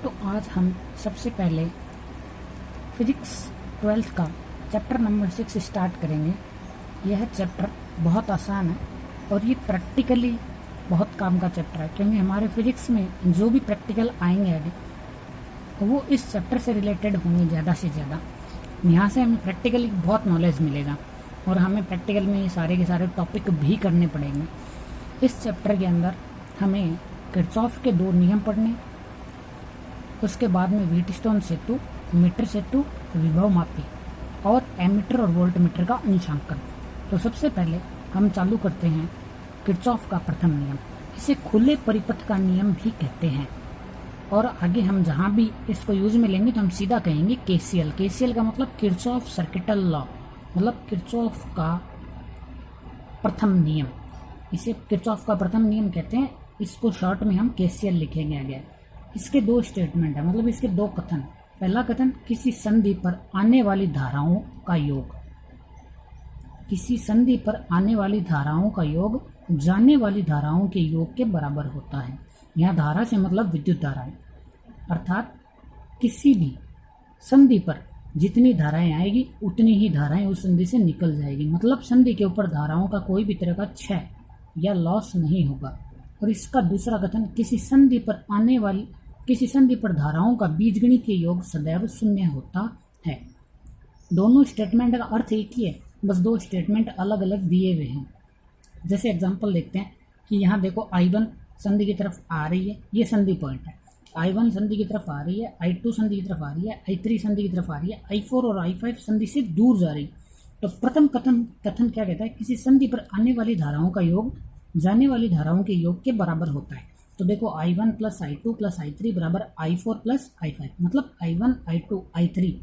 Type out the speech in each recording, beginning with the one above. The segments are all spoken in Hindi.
तो आज हम सबसे पहले फिजिक्स 12th का चैप्टर नंबर 6 स्टार्ट करेंगे। यह चैप्टर बहुत आसान है और ये प्रैक्टिकली बहुत काम का चैप्टर है, क्योंकि हमारे फिजिक्स में जो भी प्रैक्टिकल आएंगे आगे वो इस चैप्टर से रिलेटेड होंगे ज़्यादा से ज़्यादा। यहाँ से हमें प्रैक्टिकली बहुत नॉलेज मिलेगा और हमें प्रैक्टिकल में ये सारे के सारे टॉपिक भी करने पड़ेंगे। इस चैप्टर के अंदर हमें किरचॉफ के 2 नियम पढ़ने, उसके बाद में व्हीटस्टोन सेतु, मीटर सेतु, विभव मापी और एमीटर और वोल्टमीटर का अंशांकन। तो सबसे पहले हम चालू करते हैं किरचॉफ का प्रथम नियम। इसे खुले परिपथ का नियम भी कहते हैं और आगे हम जहाँ भी इसको यूज में लेंगे तो हम सीधा कहेंगे केसीएल। केसीएल का मतलब किरचॉफ सर्किटल लॉ, मतलब किरचॉफ का प्रथम नियम। इसे किरचॉफ का प्रथम नियम कहते हैं। इसको शॉर्ट में हम केसीएल लिखेंगे आगे। इसके 2 स्टेटमेंट है, मतलब इसके 2 कथन। पहला कथन, किसी संधि पर आने वाली धाराओं का योग, किसी संधि पर आने वाली धाराओं का योग जाने वाली धाराओं के योग के बराबर होता है। यहाँ धारा से मतलब विद्युत धारा है, अर्थात किसी भी संधि पर जितनी धाराएं आएगी उतनी ही धाराएं उस संधि से निकल जाएगी। मतलब संधि के ऊपर धाराओं का कोई भी तरह का क्षय या लॉस नहीं होगा। और इसका दूसरा कथन, किसी संधि पर धाराओं का बीजगणितीय योग सदैव शून्य होता है। दोनों स्टेटमेंट का अर्थ एक ही है, बस 2 स्टेटमेंट अलग अलग दिए हुए हैं। जैसे एग्जांपल देखते हैं कि यहाँ देखो I1 संधि की तरफ आ रही है, ये संधि पॉइंट है। I1 संधि की तरफ आ रही है, I2 संधि की तरफ आ रही है, I3 संधि की तरफ आ रही है, I4 और I5 संधि से दूर जा रही है। तो प्रथम कथन क्या कहता है, किसी संधि पर आने वाली धाराओं का योग जाने वाली धाराओं के योग के बराबर होता है। तो देखो I1 plus I2 plus I3 बराबर I4 प्लस I5, मतलब I1 I2 I3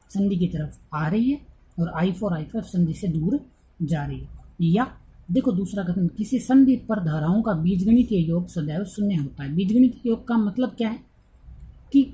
संधि की तरफ आ रही है और I4 I5 संधि से दूर जा रही है। या देखो दूसरा कथन, किसी संधि पर धाराओं का बीजगणितीय योग सदैव शून्य होता है। बीजगणितीय योग का मतलब क्या है कि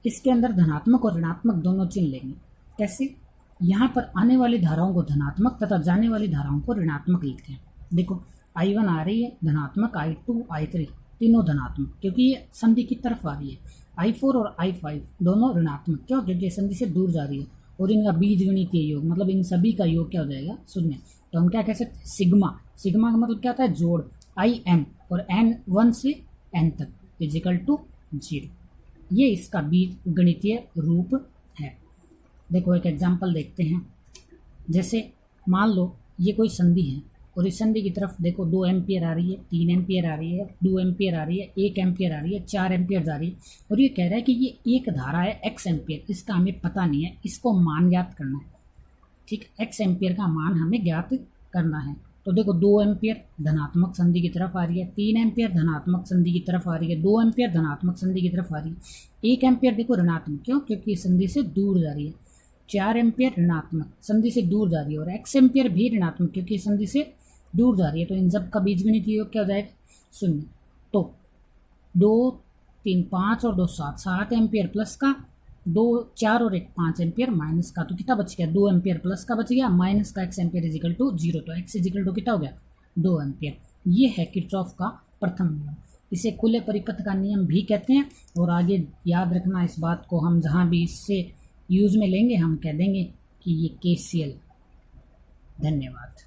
इसके अंदर धनात्मक और ऋणात्मक दोनों चिन्ह लेंगे। कैसे? यहाँ पर आने वाली धाराओं को धनात्मक तथा जाने वाली धाराओं को ऋणात्मक लिखते हैं। देखो I1 आ रही है धनात्मक, I2 I3 तीनों धनात्मक, क्योंकि ये संधि की तरफ आ रही है। I4 और I5 दोनों ऋणात्मक, क्यों? क्योंकि संधि से दूर जा रही है और इनका बीजगणितीय योग मतलब इन सभी का योग क्या हो जाएगा? शून्य। तो हम क्या कह सकते हैं? सिग्मा। सिग्मा का मतलब क्या होता है? जोड़। IM और N1 से N तक इजिकल टू 0। ये इसका बीजगणितीय रूप है। देखो एक एग्जाम्पल देखते हैं। जैसे मान लो ये कोई संधि है और इस संधि की तरफ देखो 2 एम्पियर आ रही है, 3 एम्पियर आ रही है, 2 एम्पियर आ रही है, 1 एम्पियर आ रही है, 4 एम्पियर जा रही है। और ये कह रहा है कि ये एक धारा है x एम्पियर, इसका हमें पता नहीं है, इसको मान ज्ञात करना है। ठीक, x एम्पियर का मान हमें ज्ञात करना है। तो देखो 2 एम्पियर धनात्मक संधि की तरफ आ रही है, 3 एम्पियर धनात्मक संधि की तरफ आ रही है, 2 एम्पियर धनात्मक संधि की तरफ आ रही है, 1 एम्पियर देखो ऋणात्मक, क्यों? क्योंकि संधि से दूर जा रही है। 4 एम्पियर ऋणात्मक संधि से दूर जा रही है और x एम्पियर भी ऋणात्मक क्योंकि संधि से दूर जा रही है। तो इन सब का बीजगणितीय योग क्या हो जाएगा? शून्य। तो 2 3 5 और 2 7, 7 एम्पियर प्लस का, 2 4 और 1 5 एम्पियर माइनस का, तो कितना बच गया? 2 एम्पियर प्लस का बच गया, माइनस का x एम्पियर इजिकल टू 0। तो x इजिकल टू कितना हो गया? 2 एम्पियर। ये है किरचॉफ का प्रथम नियम। इसे खुले परिपथ का नियम भी कहते हैं और आगे याद रखना इस बात को, हम जहाँ भी इससे यूज में लेंगे हम कह देंगे कि ये केसीएल। धन्यवाद।